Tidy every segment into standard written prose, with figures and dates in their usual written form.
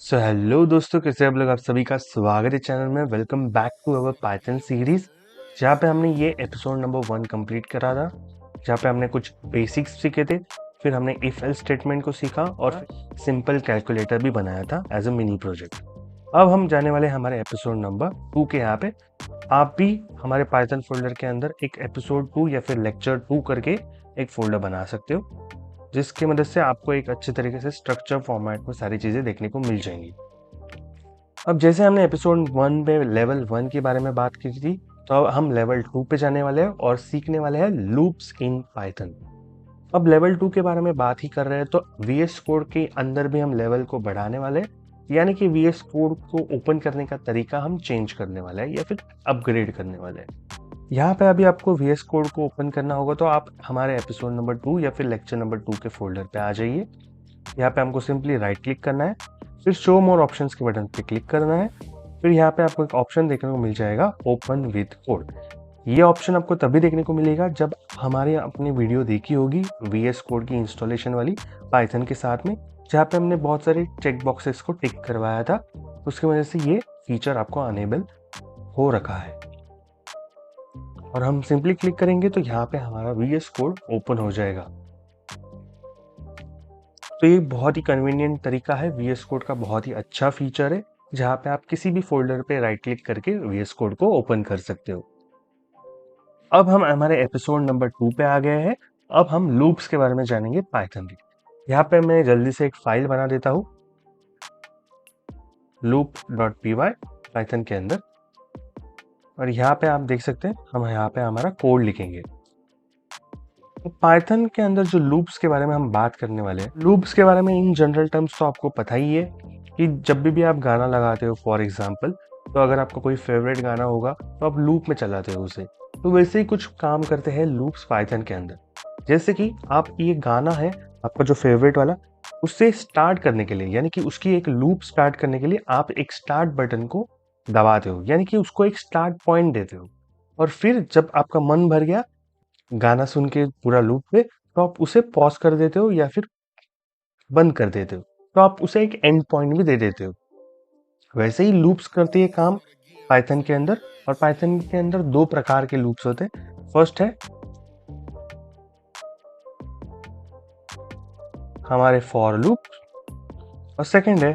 Hello दोस्तों, कैसे आप लोग। आप सभी का स्वागत है चैनल में। Welcome back to our Python series, जहाँ पे हमने ये एपिसोड नंबर 1 कंप्लीट करा था, जहाँ पे हमने कुछ बेसिक्स सीखे थे। फिर हमने इफ एल्स स्टेटमेंट को सीखा और सिंपल कैलकुलेटर भी बनाया था एज अ मिनी प्रोजेक्ट। अब हम जाने वाले हमारे एपिसोड नंबर 2 के। यहाँ पे आप भी हमारे पाइथन फोल्डर के अंदर एक एपिसोड 2 या फिर लेक्चर 2 करके एक फोल्डर बना सकते हो, जिसकी मदद से आपको एक अच्छे तरीके से स्ट्रक्चर फॉर्मेट में सारी चीज़ें देखने को मिल जाएंगी। अब जैसे हमने एपिसोड 1 पे लेवल 1 के बारे में बात की थी, तो अब हम लेवल 2 पे जाने वाले हैं और सीखने वाले हैं लूप्स इन पाइथन। अब लेवल 2 के बारे में बात ही कर रहे हैं, तो वीएस कोड के अंदर भी हम लेवल को बढ़ाने वाले हैं, यानी कि वीएस कोड को ओपन करने का तरीका हम चेंज करने वाले हैं या फिर अपग्रेड करने वाले हैं। यहाँ पे अभी आपको वीएस कोड को ओपन करना होगा, तो आप हमारे एपिसोड नंबर 2 या फिर लेक्चर नंबर 2 के फोल्डर पे आ जाइए। यहाँ पे हमको सिंपली राइट क्लिक करना है, फिर शो मोर ऑप्शंस के बटन पे क्लिक करना है। फिर यहाँ पे आपको एक ऑप्शन देखने को मिल जाएगा, ओपन विद कोड। ये ऑप्शन आपको तभी देखने को मिलेगा जब हमारे अपनी वीडियो देखी होगी वीएस कोड की इंस्टॉलेशन वाली पाइथन के साथ में, जहाँ पे हमने बहुत सारे चेक बॉक्सेस को टिक करवाया था। उसकी वजह से ये फीचर आपको अनेबल हो रखा है और हम सिंपली क्लिक करेंगे तो यहाँ पे हमारा वीएस कोड ओपन हो जाएगा। तो ये बहुत ही कन्वीनियंट तरीका है, वीएस कोड का बहुत ही अच्छा फीचर है, जहाँ पे आप किसी भी फोल्डर पे राइट क्लिक करके वीएस कोड को ओपन कर सकते हो। अब हम हमारे एपिसोड नंबर 2 पे आ गए हैं। अब हम लूप्स के बारे में जानेंगे पाइथन की। यहाँ पे मैं जल्दी से एक फाइल बना देता हूँ loop.py पाइथन के अंदर, और यहाँ पे आप देख सकते हैं हम यहाँ पे हमारा कोड लिखेंगे। तो पाइथन के अंदर जो लूप्स के बारे में हम बात करने वाले हैं, लूप्स के बारे में इन जनरल टर्म्स तो आपको पता ही है कि जब भी आप गाना लगाते हो, फॉर एग्जांपल, तो अगर आपका कोई फेवरेट गाना होगा तो आप लूप में चलाते हो उसे। तो वैसे ही कुछ काम करते हैं लूप्स पाइथन के अंदर। जैसे कि आप ये गाना है आपका जो फेवरेट वाला, उससे स्टार्ट करने के लिए, यानी कि उसकी एक लूप स्टार्ट करने के लिए आप एक स्टार्ट बटन को दबाते हो, यानी कि उसको एक स्टार्ट पॉइंट देते हो। और फिर जब आपका मन भर गया गाना सुन के पूरा लूप पे, तो आप उसे पॉज कर देते हो या फिर बंद कर देते हो, तो आप उसे एक एंड पॉइंट भी दे देते हो। वैसे ही लूप्स करती है काम पाइथन के अंदर। और पाइथन के अंदर दो प्रकार के लूप्स होते हैं। फर्स्ट है हमारे फॉर लूप और सेकंड है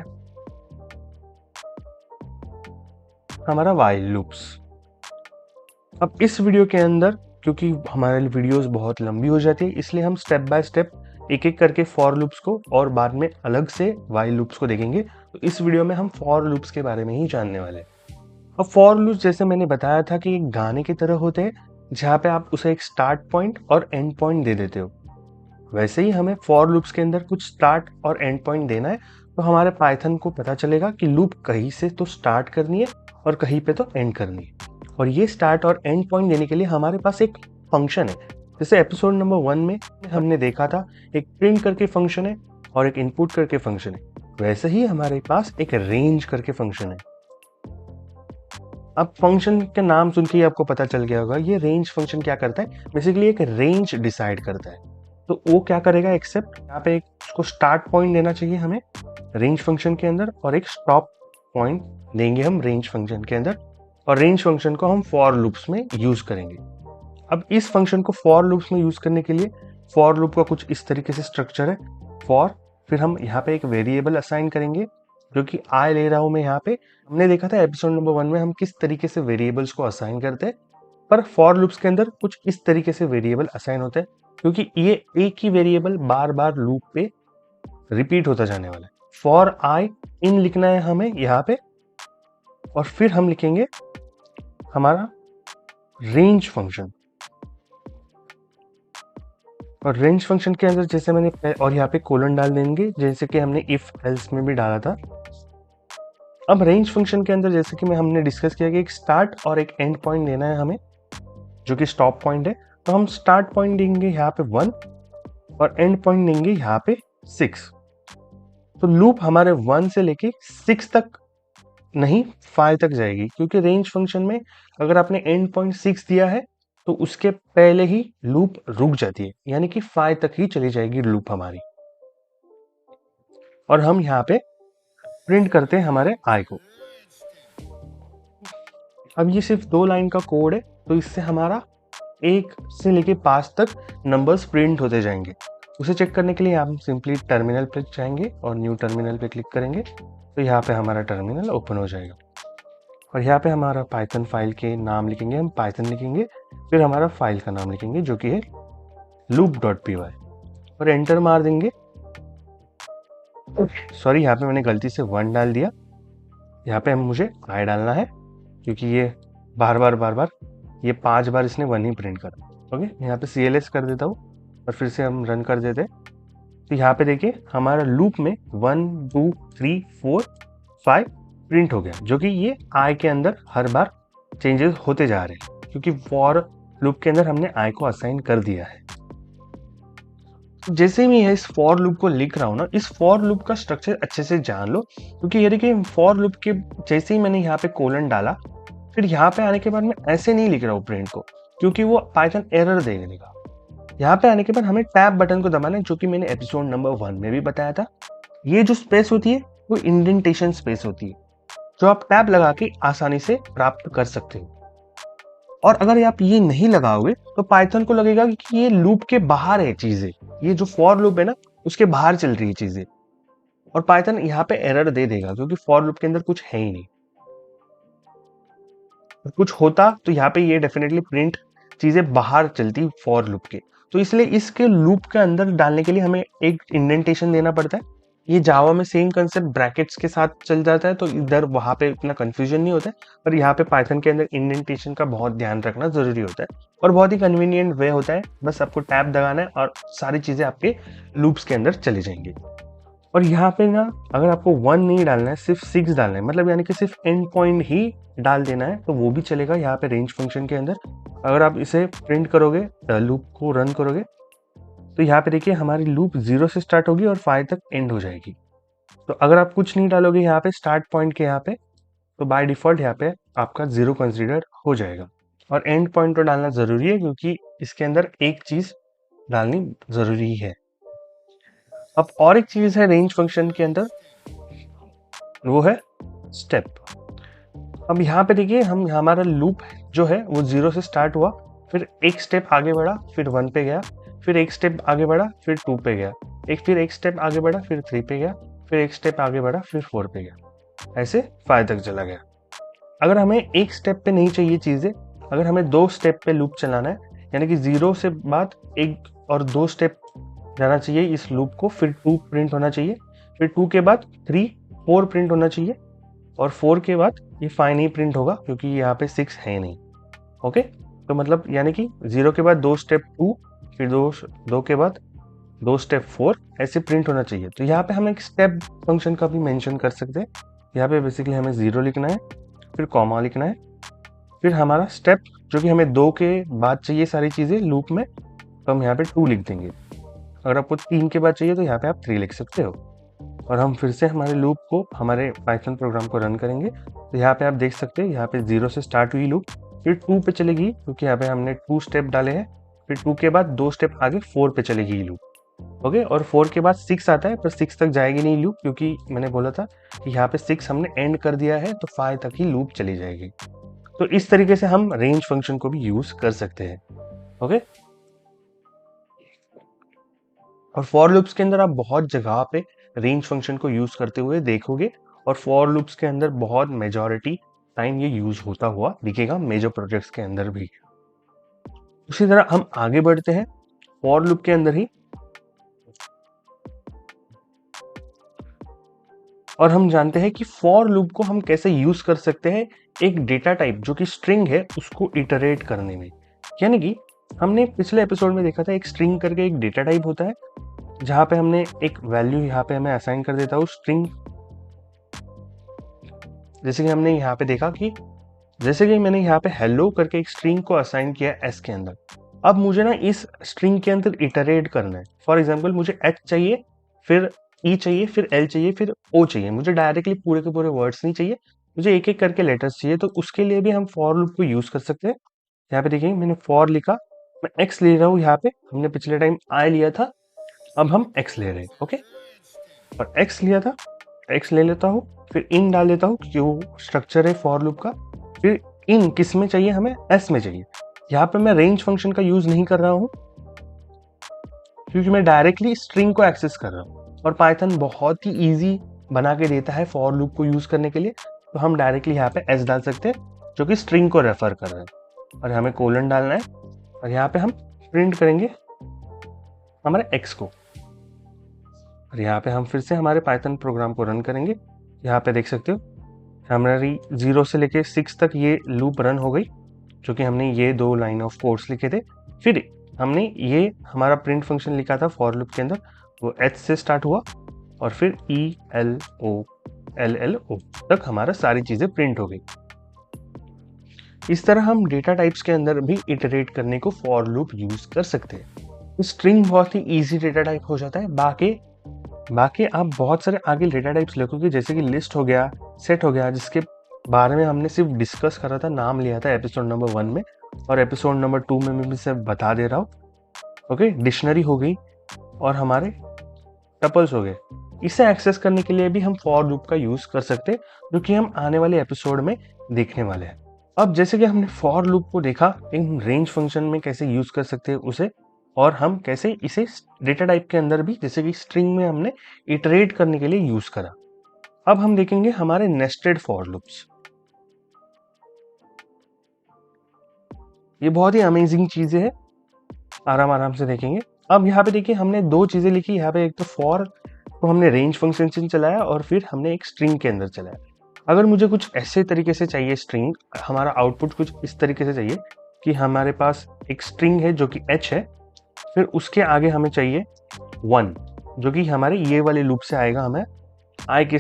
हमारा वाइल लूप्स। अब इस वीडियो के अंदर, क्योंकि हमारे वीडियोस बहुत लंबी हो जाती है, इसलिए हम स्टेप बाय स्टेप एक एक करके फॉर लूप्स को और बाद में अलग से वाइल लूप्स को देखेंगे। तो इस वीडियो में हम फॉर लूप्स के बारे में ही जानने वाले हैं। अब फॉर लूप्स जैसे मैंने बताया था कि एक गाने की तरह होते हैं, जहाँ पे आप उसे एक स्टार्ट पॉइंट और एंड पॉइंट दे देते हो। वैसे ही हमें फॉर लूप्स के अंदर कुछ स्टार्ट और एंड पॉइंट देना है, तो हमारे पाइथन को पता चलेगा कि लूप कहीं से तो स्टार्ट करनी है और कहीं पे तो एंड करनी है। और ये स्टार्ट और एंड पॉइंट देने के लिए हमारे पास एक फंक्शन है। जैसे एपिसोड नंबर 1 में हमने देखा था, एक प्रिंट करके फंक्शन है और एक इनपुट करके फंक्शन है। वैसे ही हमारे पास एक रेंज करके फंक्शन है। अब फंक्शन के नाम सुन के ही आपको पता चल गया होगा, ये रेंज फंक्शन क्या करता है, बेसिकली एक रेंज डिसाइड करता है। तो वो क्या करेगा, एक्सेप्ट यहाँ पे एक उसको स्टार्ट पॉइंट देना चाहिए हमें रेंज फंक्शन के अंदर, और एक स्टॉप पॉइंट देंगे हम रेंज फंक्शन के अंदर। और रेंज फंक्शन को हम फॉर लूप्स में यूज करेंगे। अब इस फंक्शन को फॉर लूप्स में यूज करने के लिए फॉर लूप का कुछ इस तरीके से स्ट्रक्चर है। फॉर, फिर हम यहाँ पे एक वेरिएबल असाइन करेंगे जो कि आई ले रहा हूं मैं यहाँ पे। हमने देखा था एपिसोड नंबर 1 में हम किस तरीके से वेरिएबल्स को असाइन करते हैं, पर फॉर लूप्स के अंदर कुछ इस तरीके से वेरिएबल असाइन होते हैं, क्योंकि ये एक ही वेरिएबल बार बार लूप पे रिपीट होता जाने वाला है। फॉर आई इन लिखना है हमें यहाँ पे, और फिर हम लिखेंगे हमारा रेंज फंक्शन। और रेंज फंक्शन के अंदर जैसे मैंने और यहाँ पे कोलन डाल देंगे, जैसे कि हमने इफ एल्स में भी डाला था। अब रेंज फंक्शन के अंदर जैसे कि हमने डिस्कस किया कि एक स्टार्ट और एक एंड पॉइंट देना है हमें, जो कि स्टॉप पॉइंट है। तो हम स्टार्ट पॉइंट देंगे यहाँ पे 1 और एंड पॉइंट देंगे यहाँ पे 6। तो लूप हमारे 1 से लेके 6 तक नहीं, 5 तक जाएगी, क्योंकि रेंज फंक्शन में अगर आपने एंड पॉइंट 6 दिया है तो उसके पहले ही लूप रुक जाती है, यानी कि 5 तक ही चली जाएगी लूप हमारी। और हम यहाँ पे प्रिंट करते हैं हमारे आई को। अब ये सिर्फ 2 लाइन का कोड है, तो इससे हमारा 1 से लेके 5 तक नंबर्स प्रिंट होते जाएंगे। उसे चेक करने के लिए हम सिंपली टर्मिनल पे जाएंगे और न्यू टर्मिनल पे क्लिक करेंगे, तो यहाँ पे हमारा टर्मिनल ओपन हो जाएगा और यहाँ पे हमारा पाइथन फाइल के नाम लिखेंगे, हम पाइथन लिखेंगे, फिर हमारा फाइल का नाम लिखेंगे जो कि है loop.py और एंटर मार देंगे। सॉरी, यहाँ पे मैंने गलती से 1 डाल दिया, यहाँ पे मुझे आई डालना है क्योंकि ये बार बार ये 5 बार इसने 1 ही प्रिंट करा। ओके, यहाँ पे CLS कर देता हूँ और फिर से हम रन कर देते हैं। तो यहाँ पे देखिए हमारा लूप में 1 2 3 4 5 प्रिंट हो गया, जो कि ये आई के अंदर हर बार चेंजेस होते जा रहे हैं क्योंकि फॉर लूप के अंदर हमने आई को असाइन कर दिया है। जैसे मैं इस फॉर लूप को लिख रहा हूँ ना, इस फॉर लूप का स्ट्रक्चर अच्छे से जान लो, क्योंकि ये देखिए फॉर लूप के जैसे ही मैंने यहाँ पे कोलन डाला, फिर यहाँ पे आने के बाद मैं ऐसे नहीं लिख रहा हूँ प्रिंट को, क्योंकि वो पाइथन एरर देने देगा। यहाँ पे आने के बाद हमें टैब बटन को दबाना है, जो कि मैंने एपिसोड नंबर 1 में भी बताया था। ये जो स्पेस होती है वो इंडेंटेशन स्पेस होती है, जो आप टैब लगा के आसानी से प्राप्त कर सकते हो। और अगर आप ये नहीं लगाओगे तो पाइथन को लगेगा कि ये लूप के बाहर है चीजें, ये जो फॉर लूप है ना उसके बाहर चल रही है चीजें, और पाइथन यहाँ पे एरर दे देगा क्योंकि फॉर लूप के अंदर कुछ है ही नहीं। कुछ होता तो यहाँ पे ये डेफिनेटली प्रिंट चीजें बाहर चलती फॉर लूप के, तो इसलिए इसके लूप के अंदर डालने के लिए हमें एक इंडेंटेशन देना पड़ता है। ये जावा में सेम कंसेप्ट ब्रैकेट्स के साथ चल जाता है, तो इधर वहां पे इतना कंफ्यूजन नहीं होता है, पर यहाँ पे पाइथन के अंदर इंडेंटेशन का बहुत ध्यान रखना जरूरी होता है और बहुत ही कन्वीनियंट वे होता है। बस आपको टैब दबाना है और सारी चीजें आपके लूप्स के अंदर चली जाएंगी। और यहाँ पे ना अगर आपको 1 नहीं डालना है, सिर्फ 6 डालना है, मतलब यानी कि सिर्फ एंड पॉइंट ही डाल देना है, तो वो भी चलेगा यहाँ पे रेंज फंक्शन के अंदर। अगर आप इसे प्रिंट करोगे, लूप को रन करोगे, तो यहाँ पे देखिए हमारी लूप 0 से स्टार्ट होगी और 5 तक एंड हो जाएगी। तो अगर आप कुछ नहीं डालोगे यहाँ पे स्टार्ट पॉइंट के यहाँ पे, तो बाय डिफॉल्ट यहाँ पे आपका 0 कंसिडर हो जाएगा। और एंड पॉइंट तो डालना जरूरी है क्योंकि इसके अंदर एक चीज डालनी जरूरी है। अब और एक चीज है रेंज फंक्शन के अंदर, वो है स्टेप। अब यहाँ पे देखिए हम हमारा लूप जो है वो 0 से स्टार्ट हुआ, फिर एक स्टेप आगे बढ़ा, फिर 1 पे गया, फिर एक स्टेप आगे बढ़ा, फिर 2 पे गया, फिर एक स्टेप आगे बढ़ा, फिर 3 पे गया, फिर एक स्टेप आगे बढ़ा, फिर 4 पे गया, ऐसे 5 तक चला गया। अगर हमें एक स्टेप पे नहीं चाहिए चीजें, अगर हमें 2 स्टेप पे लूप चलाना है, यानी कि 0 से बाद 1 और 2 स्टेप जाना चाहिए इस लूप को, फिर 2 प्रिंट होना चाहिए, फिर 2 के बाद 3 4 प्रिंट होना चाहिए, और 4 के बाद ये 5 नहीं प्रिंट होगा क्योंकि यहाँ पे 6 है नहीं। ओके, तो मतलब यानी कि 0 के बाद 2 स्टेप 2, फिर 2 के बाद 2 स्टेप 4, ऐसे प्रिंट होना चाहिए। तो यहाँ पे हम एक स्टेप फंक्शन का भी मेंशन कर सकते हैं। यहाँ पे बेसिकली हमें 0 लिखना है, फिर कॉमा लिखना है, फिर हमारा स्टेप जो कि हमें 2 के बाद चाहिए सारी चीज़ें लूप में, तो हम यहाँ पे 2 लिख देंगे। अगर आपको 3 के बाद चाहिए तो यहाँ पे आप 3 लिख सकते हो। और हम फिर से हमारे लूप को, हमारे पाइथन प्रोग्राम को रन करेंगे, तो यहाँ पे आप देख सकते हैं यहाँ पे 0 से स्टार्ट हुई लूप, फिर 2 पे चलेगी क्योंकि यहाँ पे हमने 2 स्टेप डाले हैं, फिर 2 के बाद 2 स्टेप आगे 4 पे चलेगी लूप। ओके, और 4 के बाद 6 आता है, पर 6 तक जाएगी नहीं लूप क्योंकि मैंने बोला था कि यहाँ पे 6 हमने एंड कर दिया है, तो 5 तक ही लूप चली जाएगी। तो इस तरीके से हम रेंज फंक्शन को भी यूज कर सकते हैं। ओके, और फॉर लूप्स के अंदर आप बहुत जगह पे रेंज फंक्शन को यूज करते हुए देखोगे, और फॉर लूप्स के अंदर बहुत मेजॉरिटी टाइम ये यूज होता हुआ दिखेगा मेजर प्रोजेक्ट्स के अंदर भी। उसी तरह हम आगे बढ़ते हैं फॉर लूप के अंदर ही, और हम जानते हैं कि फॉर लूप को हम कैसे यूज कर सकते हैं एक डेटा टाइप जो कि स्ट्रिंग है उसको इटरेट करने में। यानी कि हमने पिछले एपिसोड में देखा था एक स्ट्रिंग करके एक डेटा टाइप होता है, जहां पे हमने एक वैल्यू यहाँ पे हमें असाइन कर देता हूँ स्ट्रिंग। जैसे कि हमने यहाँ पे देखा कि जैसे कि मैंने यहाँ पे हेलो करके एक स्ट्रिंग को असाइन किया एस के अंदर, अब मुझे ना इस स्ट्रिंग के अंदर इटरेट करना है। फॉर एग्जाम्पल मुझे एच चाहिए, फिर ई चाहिए, फिर एल चाहिए, फिर ओ चाहिए, मुझे डायरेक्टली पूरे के पूरे वर्ड्स नहीं चाहिए, मुझे एक एक करके लेटर्स चाहिए। तो उसके लिए भी हम फॉर लूप को यूज कर सकते हैं। यहाँ पे देखिए मैंने फॉर लिखा, मैं एक्स ले रहा हूँ, यहाँ पे हमने पिछले टाइम आई लिया था, अब हम एक्स ले रहे हैं। ओके, और एक्स लिया था, एक्स ले लेता हूँ, फिर इन डाल देता हूँ क्योंकि वो स्ट्रक्चर है फॉर लूप का। फिर इन किस में चाहिए, हमें एस में चाहिए। यहाँ पे मैं रेंज फंक्शन का यूज नहीं कर रहा हूँ क्योंकि मैं डायरेक्टली स्ट्रिंग को एक्सेस कर रहा हूँ, और पाइथन बहुत ही ईजी बना के देता है फॉर लूप को यूज करने के लिए। तो हम डायरेक्टली यहाँ पे एस डाल सकते हैं जो कि स्ट्रिंग को रेफर कर रहा है, और हमें कोलन डालना है, और यहाँ पे हम प्रिंट करेंगे हमारे एक्स को। और यहाँ पे हम फिर से हमारे पाइथन प्रोग्राम को रन करेंगे। यहाँ पे देख सकते हो हमारी 0 से लेके 6 तक ये लूप रन हो गई, जो कि हमने ये 2 लाइन ऑफ कोड्स लिखे थे। फिर हमने ये हमारा प्रिंट फंक्शन लिखा था फॉर लूप के अंदर, वो एच से स्टार्ट हुआ और फिर ELO तक हमारा सारी चीजें प्रिंट हो गई। इस तरह हम डेटा टाइप्स के अंदर भी इटरेट करने को फॉर लूप यूज कर सकते हैं। स्ट्रिंग बहुत ही इजी डेटा टाइप हो जाता है। बाकी आप बहुत सारे आगे डेटा टाइप्स लिखोगे, जैसे कि लिस्ट हो गया, सेट हो गया, जिसके बारे में हमने सिर्फ डिस्कस करा था, नाम लिया था एपिसोड नंबर 1 में, और एपिसोड नंबर 2 में मैं भी सिर्फ बता दे रहा हूँ। ओके, डिक्शनरी हो गई और हमारे टपल्स हो गए। इसे एक्सेस करने के लिए भी हम फॉर लूप का यूज कर सकते हैं, जो कि हम आने वाले एपिसोड में देखने वाले हैं। अब जैसे कि हमने फॉर लूप को देखा, इन रेंज फंक्शन में कैसे यूज कर सकते हैं उसे, और हम कैसे इसे डेटा टाइप के अंदर भी, जैसे कि स्ट्रिंग में हमने इटरेट करने के लिए यूज करा। अब हम देखेंगे हमारे नेस्टेड फॉर लूप्स। ये बहुत ही अमेजिंग चीजें है, आराम से देखेंगे। अब यहाँ पे देखिए हमने 2 चीजें लिखी। यहाँ पे एक तो फॉर को हमने रेंज फंक्शन से चलाया, और फिर हमने एक स्ट्रिंग के अंदर चलाया। अगर मुझे कुछ ऐसे तरीके से चाहिए स्ट्रिंग, हमारा आउटपुट कुछ इस तरीके से चाहिए कि हमारे पास एक स्ट्रिंग है जो कि h है, फिर उसके आगे हमें चाहिए 1, जो कि हमारे ये वाले लूप से आएगा। हमें i के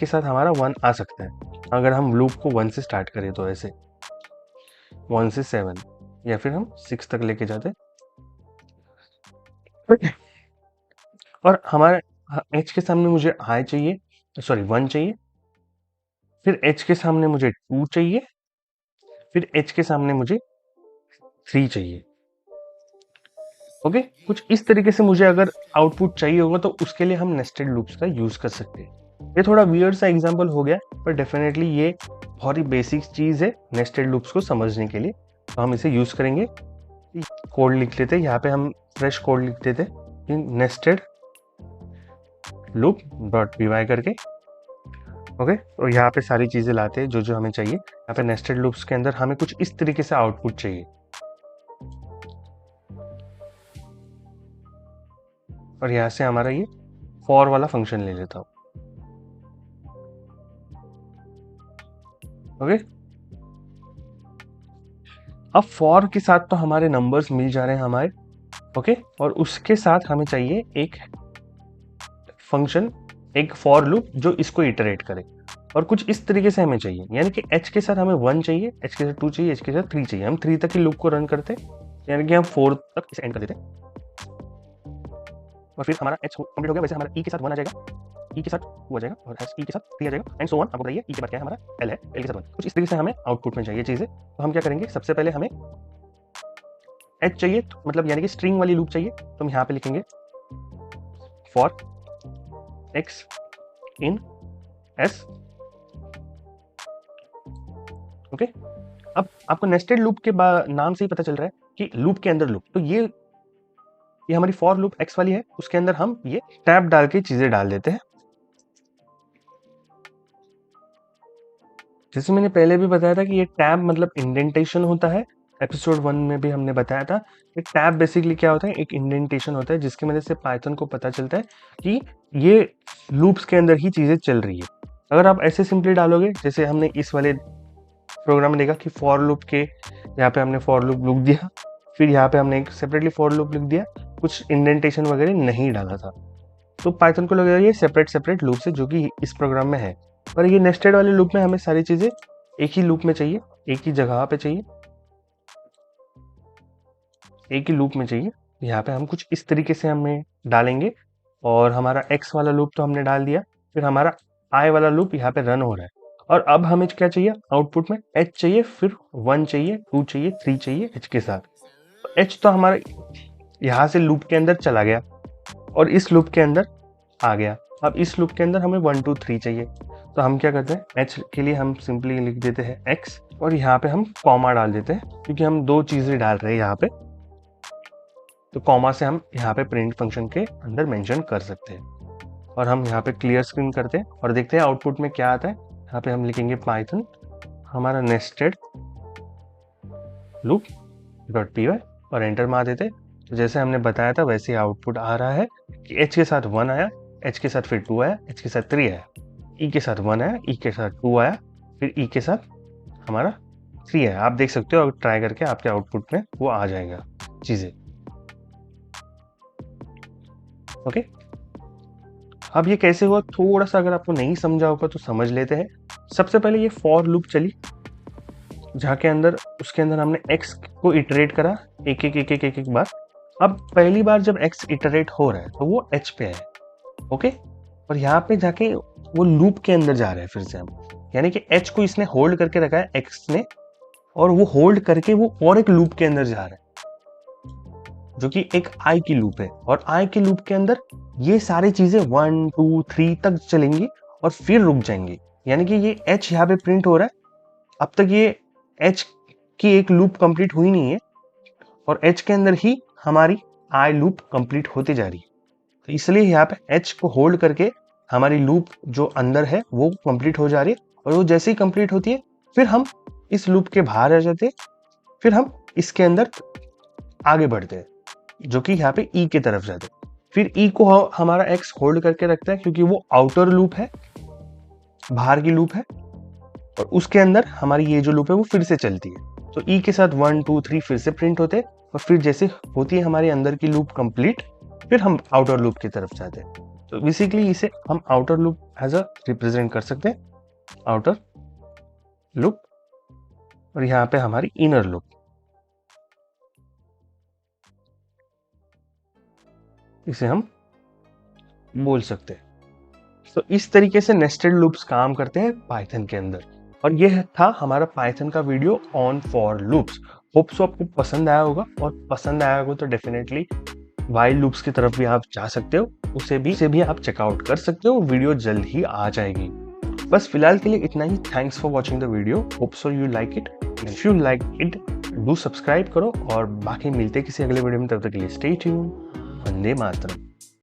साथ हमारा 1 आ सकता है अगर हम लूप को 1 से स्टार्ट करें, तो ऐसे 1 से 7 या फिर हम 6 तक लेके जाते। और हमारे h के सामने मुझे i चाहिए, सॉरी 1 चाहिए, फिर h के सामने मुझे 2 चाहिए, फिर h के सामने मुझे 3 चाहिए। ओके, कुछ इस तरीके से मुझे अगर आउटपुट चाहिए होगा, तो उसके लिए हम नेस्टेड लूप्स का यूज कर सकते हैं। ये थोड़ा वियर्ड सा एग्जांपल हो गया, पर डेफिनेटली ये बहुत ही बेसिक चीज है नेस्टेड लूप्स को समझने के लिए, तो हम इसे यूज करेंगे। कोड लिख लेते, यहाँ पे हम फ्रेश कोड लिख देते नेस्टेड लूप .py करके। ओके, तो यहाँ पे सारी चीजें लाते हैं जो जो हमें चाहिए। यहाँ पे नेस्टेड लूप्स के अंदर हमें कुछ इस तरीके से आउटपुट चाहिए, और यहाँ से हमारा ये फॉर वाला फंक्शन ले लेता हूँ। ओके, अब फॉर के साथ तो हमारे नंबर्स मिल जा रहे हैं हमारे। ओके, और उसके साथ हमें चाहिए एक फंक्शन, एक फॉर लूप जो इसको इटरेट करे, और कुछ इस तरीके से हमें चाहिए। यानी कि h के साथ हमें 1 चाहिए, h के साथ 2 चाहिए, h के साथ 3 चाहिए। हम 3 तक की लूप को रन करते हैं, यानी कि हम 4 तक इसे एंड कर देते हैं, और फिर हमारा h कंप्लीट हो गया। वैसे हमारा e के साथ 1 आ जाएगा, e के साथ 2 आ जाएगा, और e के साथ 3 आ जाएगा, एंड सो ऑन। आपको बताइए e के बाद क्या है, हमारा l है, l के साथ 1। कुछ इस तरीके से हमें आउटपुट में चाहिए चीजें। तो हम क्या करेंगे, सबसे पहले हमें h चाहिए, मतलब यानी कि स्ट्रिंग वाली लूप चाहिए, तो हम यहाँ पे लिखेंगे for x in s। Okay, अब आपको नेस्टेड लूप के नाम से ही पता चल रहा है कि लूप के अंदर लूप। तो ये हमारी फॉर लूप x वाली है, उसके अंदर हम ये टैब डाल के चीजें डाल देते हैं। जैसे मैंने पहले भी बताया था कि ये टैब मतलब इंडेंटेशन होता है। एपिसोड 1 में भी हमने बताया था कि टैब बेसिकली क्या होता है, एक इंडेंटेशन होता है जिसकी वजह से पाइथन को पता चलता है कि ये लूप्स के अंदर ही चीजें चल रही है। अगर आप ऐसे सिंपली डालोगे, जैसे हमने इस वाले प्रोग्राम में देखा कि फॉर लूप के यहाँ पे हमने फॉर लूप लिख दिया, फिर यहाँ पे हमने एक सेपरेटली फॉर लूप लिख दिया, कुछ इंडेंटेशन वगैरह नहीं डाला था, तो पाइथन को लगेगा ये सेपरेट लूप से, जो कि इस प्रोग्राम में है। पर ये नेस्टेड वाले लूप में हमें सारी चीजें एक ही लूप में चाहिए, एक ही जगह पे चाहिए, एक ही लूप में चाहिए। यहाँ पे हम कुछ इस तरीके से हमें डालेंगे, और हमारा x वाला लूप तो हमने डाल दिया, फिर हमारा i वाला लूप यहाँ पे रन हो रहा है। और अब हमें क्या चाहिए, आउटपुट में h चाहिए, फिर 1 चाहिए, 2 चाहिए, 3 चाहिए h के साथ। तो h तो हमारा यहाँ से लूप के अंदर चला गया और इस लूप के अंदर आ गया। अब इस लूप के अंदर हमें 1 2 3 चाहिए, तो हम क्या करते हैं, h के लिए हम सिंपली लिख देते हैं x और यहाँ पे हम कॉमा डाल देते हैं क्योंकि हम दो चीजें डाल रहे हैं यहाँ पे, तो कॉमा से हम यहाँ पे प्रिंट फंक्शन के अंदर मेंशन कर सकते हैं। और हम यहाँ पे क्लियर स्क्रीन करते हैं और देखते हैं आउटपुट में क्या आता है। यहाँ पे हम लिखेंगे पाइथन हमारा nested loop dot P Y और एंटर मार देते। तो जैसे हमने बताया था वैसे आउटपुट आ रहा है कि h के साथ 1 आया, h के साथ फिर 2 आया, h के साथ 3 आया, e के साथ 1 आया, e के साथ 2 आया, फिर e के साथ हमारा 3 आया। आप देख सकते हो, अगर ट्राई करके आपके आउटपुट में वो आ जाएगा चीजें। ओके, अब ये कैसे हुआ थोड़ा सा अगर आपको नहीं समझा होगा तो समझ लेते हैं। सबसे पहले ये फॉर लूप चली जहाँ के अंदर उसके अंदर हमने x को इटरेट करा एक बार। अब पहली बार जब x इटरेट हो रहा है तो वो h पे है, ओके, और यहाँ पे जाके वो लूप के अंदर जा रहा है फिर से हम, यानी कि h को इसने होल्ड करके रखा है x ने, और वो होल्ड करके वो और एक लूप के अंदर जा रहा है जो कि एक i की लूप है। और i की लूप के अंदर ये सारी चीजें 1 2 3 तक चलेंगी और फिर रुक जाएंगी, यानी कि ये h यहाँ पे प्रिंट हो रहा है। अब तक ये h की एक लूप कंप्लीट हुई नहीं है और h के अंदर ही हमारी i लूप कंप्लीट होती जा रही है। तो इसलिए यहाँ पे h को होल्ड करके हमारी लूप जो अंदर है वो कंप्लीट हो जा रही है, और वो जैसे ही कंप्लीट होती है फिर हम इस लूप के बाहर आ जाते हैं, फिर हम इसके अंदर आगे बढ़ते हैं जो कि यहाँ पे e की तरफ जाते हैं। फिर e को हमारा x होल्ड करके रखता है क्योंकि वो आउटर लूप है, बाहर की लूप है, और उसके अंदर हमारी ये जो लूप है वो फिर से चलती है। तो e के साथ 1 2 3 फिर से प्रिंट होते हैं, और फिर जैसे होती है हमारी अंदर की लूप कंप्लीट, फिर हम आउटर लूप की तरफ जाते हैं। तो बेसिकली इसे हम outer loop as a represent कर सकते हैं, आउटर लूप, और यहाँ पे हमारी इनर लूप। इसे हम बोल सकते हैं। तो इस तरीके से नेस्टेड लूप्स काम करते हैं पाइथन के अंदर। और यह था हमारा पाइथन का video on for loops. Hope so आपको पसंद आया होगा, और पसंद आया होगा तो डेफिनेटली वाइल लूप्स की तरफ भी आप जा सकते हो, उसे भी आप चेकआउट कर सकते हो। वीडियो जल्द ही आ जाएगी। बस फिलहाल के लिए इतना ही। Thanks for watching the video. Hope so you like it. If you like it do subscribe करो, और बाकी मिलते किसी अगले वीडियो में। तब तक के लिए स्टे ट्यून। वंदे मातरम।